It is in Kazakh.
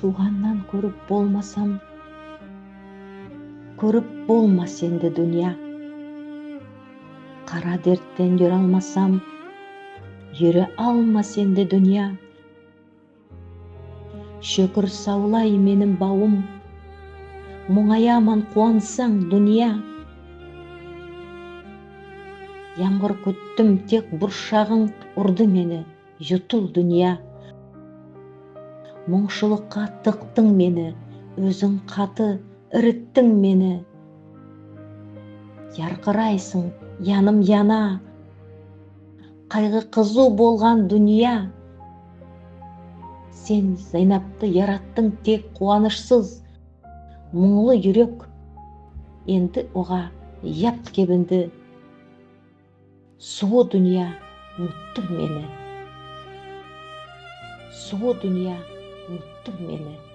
туғаннан көріп болмас енді дүния. Қара дерттен жүре алмасам, жүре алмас енді дүния. Шөкір саулай менің бауым, мұңаяман қуансаң дүния. Ямғыр күттім, тек бұршағың ұрды мені, жұтыл дүния. Мұңшылыққа тықтың мені, өзің қаты іріттің мені. Ярқырайсың, яным яна, қайғы қызу болған дүния. Сен Зайнапты яраттың тек қуанышсыз, мұңлы жүрек, енді оға яп кебінді. Суы дүния, ұмыттың мені. Суы дүния, ұмыттың мені.